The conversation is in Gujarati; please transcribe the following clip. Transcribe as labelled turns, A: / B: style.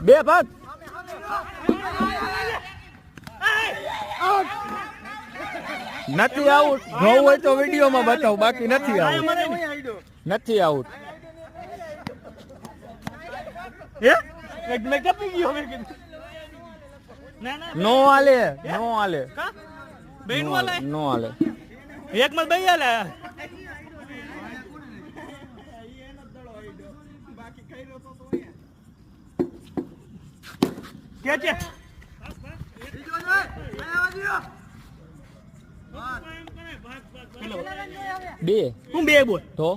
A: બે ભાગ નથી આઉટ જોવું હોય તો વિડીયોમાં બતાવું બાકી નથી આઉટ નથી આઉટ નો હાલે નો હાલે નો હાલે
B: એક માં બે હાલે કે છે
A: બે
B: હું બે બોલ
A: તો